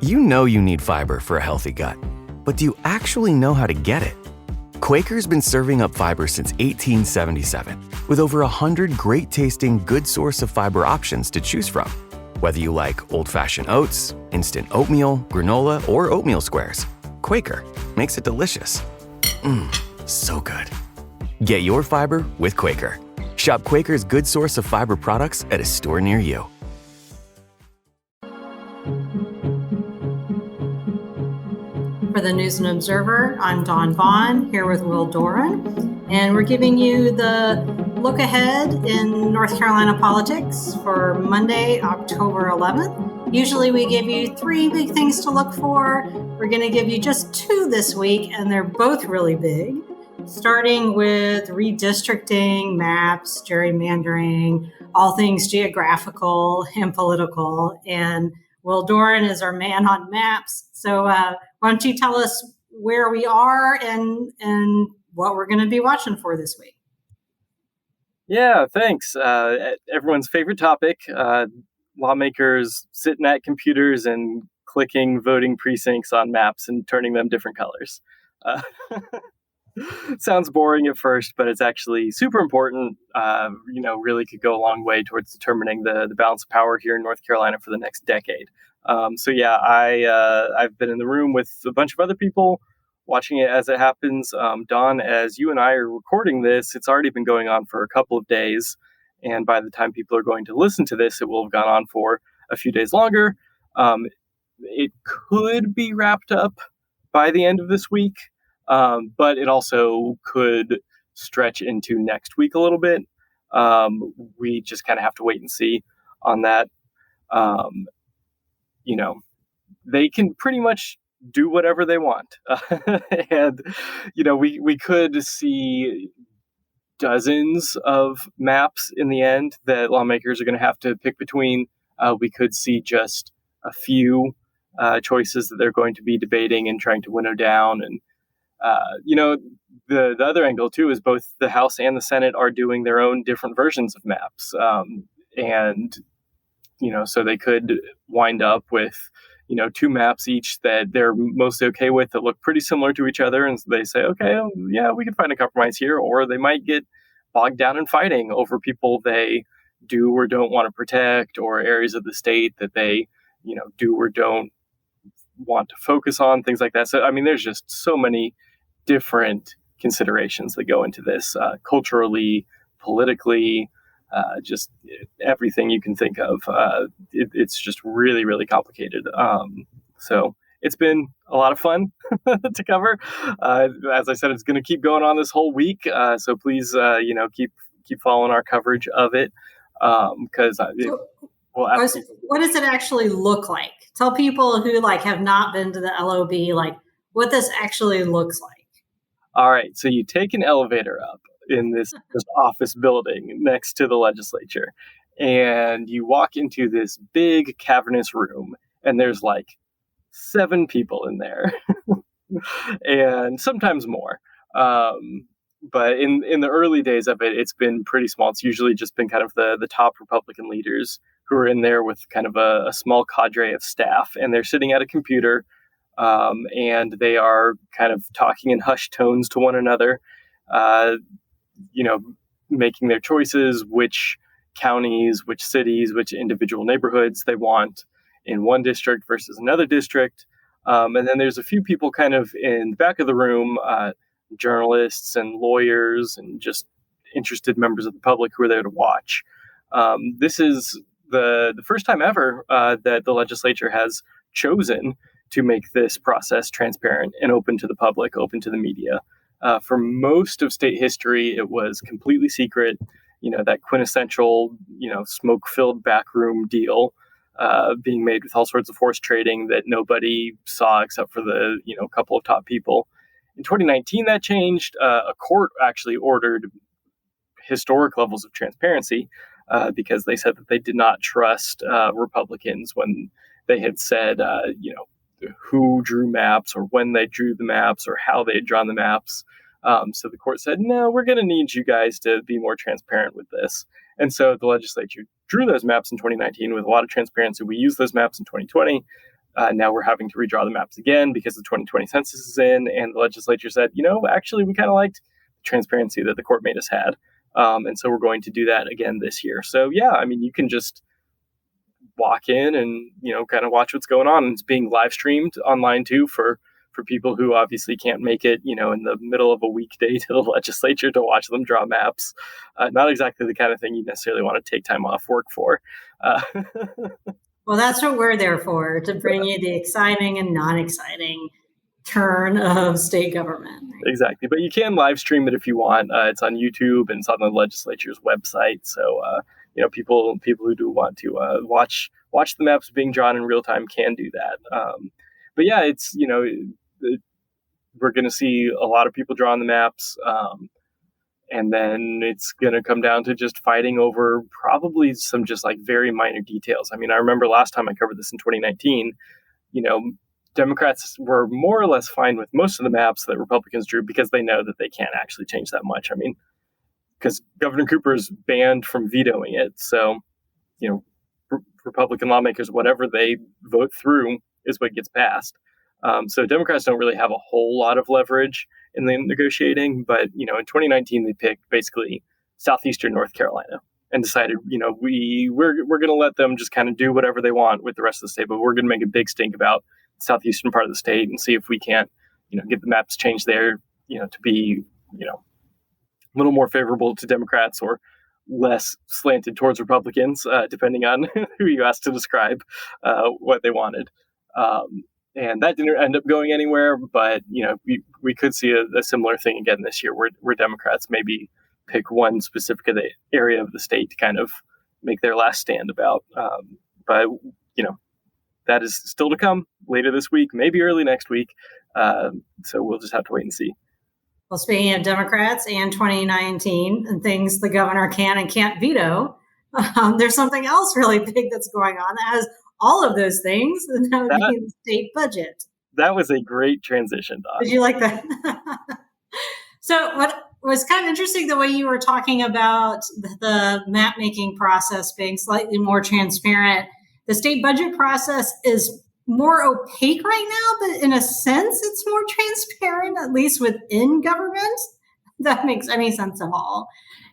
You know you need fiber for a healthy gut, but do you actually know how to get it? Quaker's been serving up fiber since 1877, with over 100 great-tasting, good source of fiber options to choose from. Whether you like old-fashioned oats, instant oatmeal, granola, or oatmeal squares, Quaker makes it delicious. So good. Get your fiber with Quaker. Shop Quaker's good source of fiber products at a store near you. For the News and Observer, I'm Dawn Vaughan, here with Will Doran, and we're giving you the look ahead in North Carolina politics for Monday, October 11th. Usually we give you 3 big things to look for. We're going to give you just 2 this week, and they're both really big, starting with redistricting, maps, gerrymandering, all things geographical and political. And Will Doran is our man on maps. So why don't you tell us where we are and what we're going to be watching for this week? Yeah, thanks. Everyone's favorite topic, lawmakers sitting at computers and clicking voting precincts on maps and turning them different colors. Sounds boring at first, but it's actually super important. Really could go a long way towards determining the balance of power here in North Carolina for the next decade. I've been in the room with a bunch of other people watching it as it happens. Dawn, as you and I are recording this, it's already been going on for a couple of days. And by the time people are going to listen to this, it will have gone on for a few days longer. It could be wrapped up by the end of this week. But it also could stretch into next week a little bit. We just kind of have to wait and see on that. They can pretty much do whatever they want. And, we could see dozens of maps in the end that lawmakers are going to have to pick between. We could see just a few choices that they're going to be debating and trying to winnow down. And the other angle too is both the House and the Senate are doing their own different versions of maps. So they could wind up with, 2 maps each that they're mostly okay with that look pretty similar to each other. And so they say, okay, yeah, we can find a compromise here. Or they might get bogged down in fighting over people they do or don't want to protect, or areas of the state that they, do or don't want to focus on, things like that. So, there's just so many different considerations that go into this, culturally, politically, just everything you can think of. It's just really, really complicated. So it's been a lot of fun to cover. As I said, it's going to keep going on this whole week. So please, keep following our coverage of it. Because what does it actually look like? Tell people who have not been to the LOB, what this actually looks like. All right. So you take an elevator up in this office building next to the legislature, and you walk into this big cavernous room, and there's 7 people in there and sometimes more. But in the early days of it, it's been pretty small. It's usually just been kind of the top Republican leaders who are in there with kind of a small cadre of staff, and they're sitting at a computer, and they are kind of talking in hushed tones to one another, making their choices, which counties, which cities, which individual neighborhoods they want in one district versus another district. And then there's a few people kind of in the back of the room, journalists and lawyers and just interested members of the public who are there to watch. This is the first time ever that the legislature has chosen to make this process transparent and open to the public, open to the media. For most of state history, it was completely secret, that quintessential, smoke-filled backroom deal being made with all sorts of horse trading that nobody saw except for the, couple of top people. In 2019, that changed. A court actually ordered historic levels of transparency because they said that they did not trust Republicans when they had said, who drew maps or when they drew the maps or how they had drawn the maps. So the court said, no, we're going to need you guys to be more transparent with this. And so the legislature drew those maps in 2019 with a lot of transparency. We used those maps in 2020. Now we're having to redraw the maps again because the 2020 census is in, and the legislature said, actually, we kind of liked the transparency that the court made us had. And so we're going to do that again this year. So, yeah, I mean, you can just walk in and, kind of watch what's going on. And it's being live streamed online, too, for people who obviously can't make it, in the middle of a weekday to the legislature to watch them draw maps. Not exactly the kind of thing you necessarily want to take time off work for. Well, that's what we're there for, to bring you the exciting and non-exciting turn of state government. Right? Exactly. But you can live stream it if you want. It's on YouTube and it's on the legislature's website. So, people who do want to watch the maps being drawn in real time can do that. But yeah, it's, we're going to see a lot of people drawing the maps. And then it's going to come down to just fighting over probably some just like very minor details. I mean, I remember last time I covered this in 2019, Democrats were more or less fine with most of the maps that Republicans drew because they know that they can't actually change that much. I mean, because Governor Cooper is banned from vetoing it. So, Republican lawmakers, whatever they vote through is what gets passed. So Democrats don't really have a whole lot of leverage in the negotiating. But, in 2019, they picked basically southeastern North Carolina and decided, we're going to let them just kind of do whatever they want with the rest of the state. But we're going to make a big stink about the southeastern part of the state and see if we can't, get the maps changed there, to be, a little more favorable to Democrats or less slanted towards Republicans, depending on who you asked to describe what they wanted. And that didn't end up going anywhere, but we could see a similar thing again this year, where Democrats maybe pick one specific area of the state to kind of make their last stand about. But that is still to come later this week, maybe early next week. So we'll just have to wait and see. Well, speaking of Democrats and 2019 and things the governor can and can't veto, there's something else really big that's going on that has all of those things, and that would be the state budget. That was a great transition, Don. Did you like that? So what was kind of interesting, the way you were talking about the map making process being slightly more transparent. The state budget process is more opaque right now, but in a sense, it's more transparent, at least within government. If that makes any sense at all.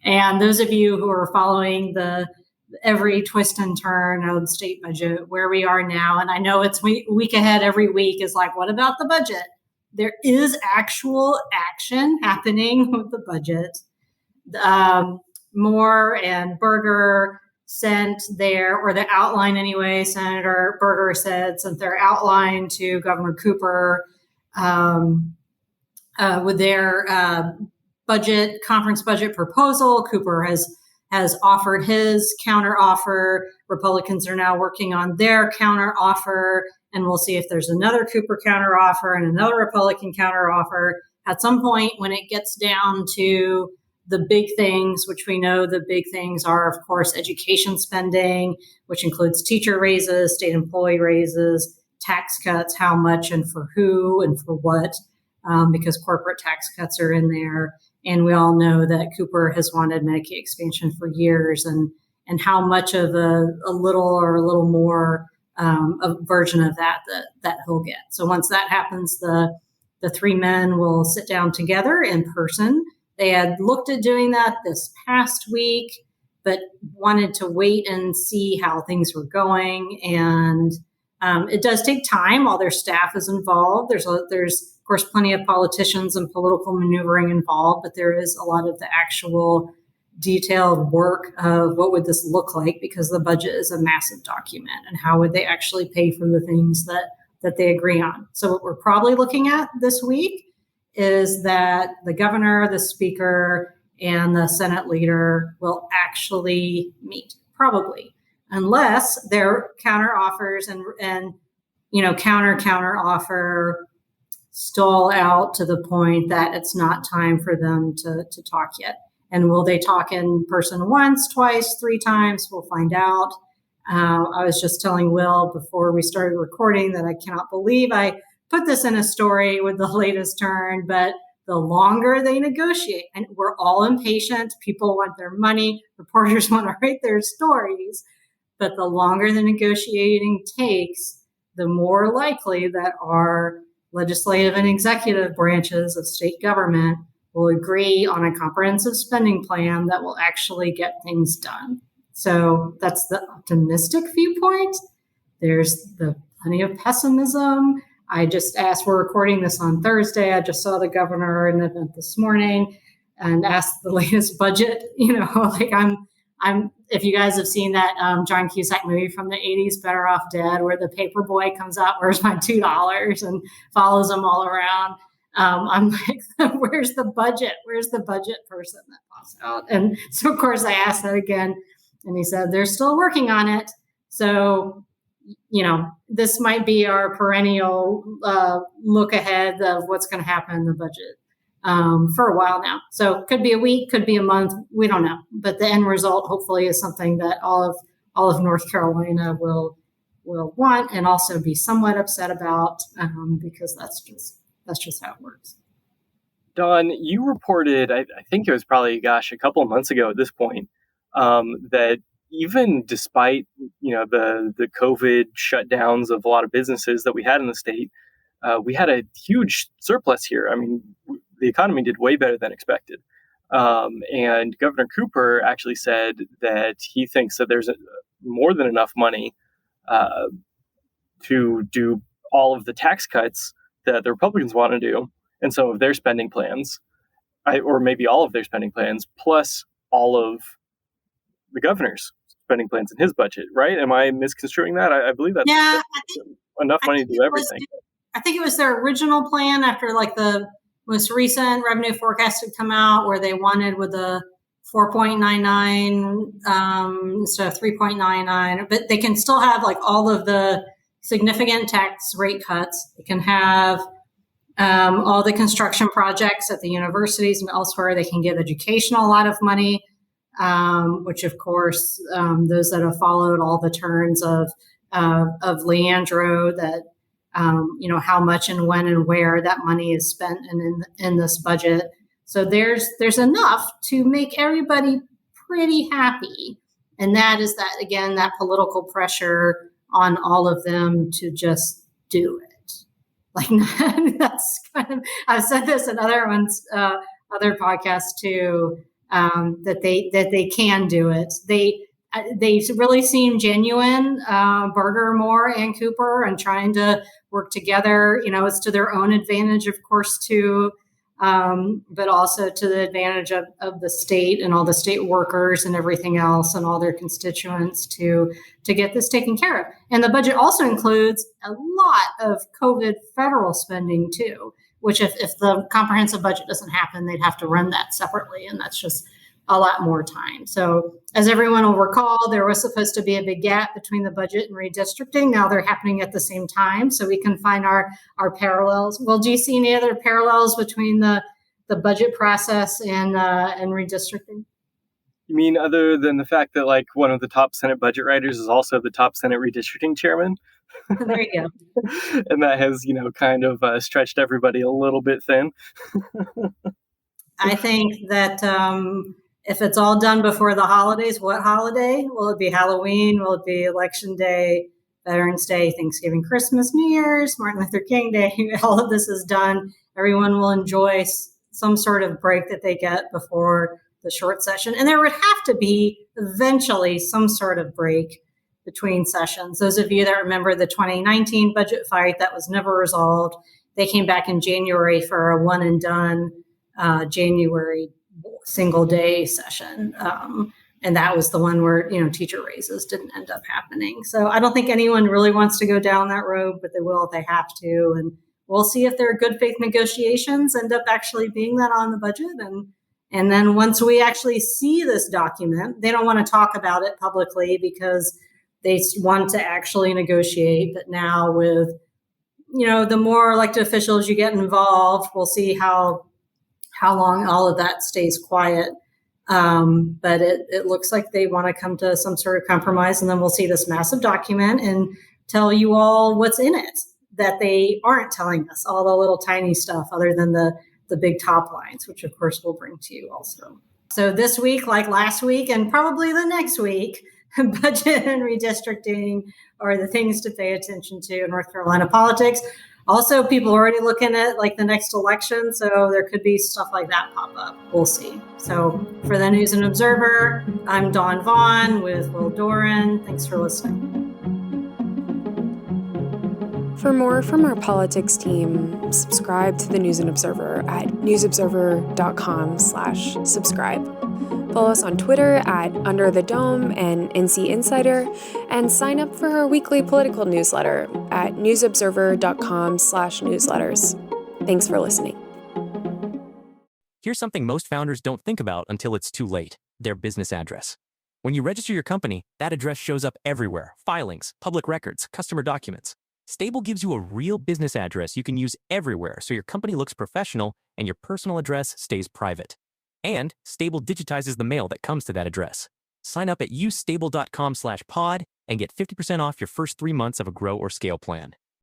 And those of you who are following every twist and turn of the state budget, where we are now, and I know it's week ahead every week, is like, what about the budget? There is actual action happening with the budget. Moore and Berger sent the outline anyway. Senator Berger sent their outline to Governor Cooper with their conference budget proposal. Cooper has offered his counter offer. Republicans are now working on their counter offer, and we'll see if there's another Cooper counter offer and another Republican counter offer. At some point, when it gets down to the big things, which we know the big things are, of course, education spending, which includes teacher raises, state employee raises, tax cuts, how much and for who and for what, because corporate tax cuts are in there. And we all know that Cooper has wanted Medicaid expansion for years, and how much of a little or a little more a version of that he'll get. So once that happens, the three men will sit down together in person. They had looked at doing that this past week, but wanted to wait and see how things were going. And it does take time while their staff is involved. There's of course, plenty of politicians and political maneuvering involved, but there is a lot of the actual detailed work of what would this look like, because the budget is a massive document, and how would they actually pay for the things that they agree on. So what we're probably looking at this week is that the governor, the speaker, and the Senate leader will actually meet, probably, unless their counter offers and counter offer stall out to the point that it's not time for them to talk yet. And will they talk in person once, twice, three times? We'll find out. I was just telling Will before we started recording that I cannot believe I put this in a story with the latest turn, but the longer they negotiate, and we're all impatient, people want their money, reporters want to write their stories, but the longer the negotiating takes, the more likely that our legislative and executive branches of state government will agree on a comprehensive spending plan that will actually get things done. So that's the optimistic viewpoint. There's the plenty of pessimism. I just asked, we're recording this on Thursday. I just saw the governor in an event this morning and asked the latest budget. Like I'm. If you guys have seen that John Cusack movie from the 80s, Better Off Dead, where the paper boy comes out, where's my $2, and follows them all around. I'm like, where's the budget? Where's the budget person that pops out? And so, of course, I asked that again, and he said, they're still working on it. So, this might be our perennial look ahead of what's going to happen in the budget for a while now. So could be a week, could be a month. We don't know. But the end result, hopefully, is something that all of North Carolina will want and also be somewhat upset about because that's just how it works. Dawn, you reported, I think it was probably, a couple of months ago at this point, that even despite, the COVID shutdowns of a lot of businesses that we had in the state, we had a huge surplus here. I mean, the economy did way better than expected. And Governor Cooper actually said that he thinks that there's more than enough money to do all of the tax cuts that the Republicans want to do and some of their spending plans, or maybe all of their spending plans, plus all of the governor's spending plans in his budget, right? Am I misconstruing that? I believe that's enough money to do everything. I think it was their original plan after like the most recent revenue forecast had come out where they wanted with a 4.99 instead of 3.99, but they can still have like all of the significant tax rate cuts. They can have all the construction projects at the universities and elsewhere. They can give education a lot of money, which of course, those that have followed all the turns of Leandro that, how much and when and where that money is spent in this budget. So there's enough to make everybody pretty happy. And that is that, again, that political pressure on all of them to just do it. Like that's kind of, I've said this in other ones, other podcasts too, that they can do it. They really seem genuine, Berger, Moore, and Cooper, and trying to work together. It's to their own advantage, of course, too, but also to the advantage of the state and all the state workers and everything else and all their constituents to get this taken care of. And the budget also includes a lot of COVID federal spending, too, which if the comprehensive budget doesn't happen, they'd have to run that separately. And that's just a lot more time. So as everyone will recall, there was supposed to be a big gap between the budget and redistricting. Now they're happening at the same time. So we can find our parallels. Well, do you see any other parallels between the budget process and redistricting? You mean other than the fact that like one of the top Senate budget writers is also the top Senate redistricting chairman? There you go. And that has, kind of stretched everybody a little bit thin. I think that if it's all done before the holidays, what holiday? Will it be Halloween? Will it be Election Day, Veterans Day, Thanksgiving, Christmas, New Year's, Martin Luther King Day? All of this is done. Everyone will enjoy some sort of break that they get before the short session. And there would have to be eventually some sort of break between sessions. Those of you that remember the 2019 budget fight that was never resolved, they came back in January for a one and done January single day session. And that was the one where, teacher raises didn't end up happening. So I don't think anyone really wants to go down that road, but they will if they have to. And we'll see if their good faith negotiations end up actually being that on the budget. And then once we actually see this document, they don't want to talk about it publicly because they want to actually negotiate. But now with, the more elected officials you get involved, we'll see how long all of that stays quiet. But it looks like they want to come to some sort of compromise, and then we'll see this massive document and tell you all what's in it that they aren't telling us, all the little tiny stuff other than the big top lines, which of course we'll bring to you also. So this week, like last week, and probably the next week, budget and redistricting are the things to pay attention to in North Carolina politics. Also, people are already looking at like the next election, so there could be stuff like that pop up. We'll see. So for the News and Observer, I'm Dawn Vaughan with Will Doran. Thanks for listening. For more from our politics team, subscribe to the News and Observer at newsobserver.com/subscribe. Follow us on Twitter at Under the Dome and NC Insider, and sign up for our weekly political newsletter at newsobserver.com/newsletters. Thanks for listening. Here's something most founders don't think about until it's too late: their business address. When you register your company, that address shows up everywhere: filings, public records, customer documents. Stable gives you a real business address you can use everywhere, so your company looks professional and your personal address stays private. And Stable digitizes the mail that comes to that address. Sign up at usestable.com/pod and get 50% off your first 3 months of a grow or scale plan.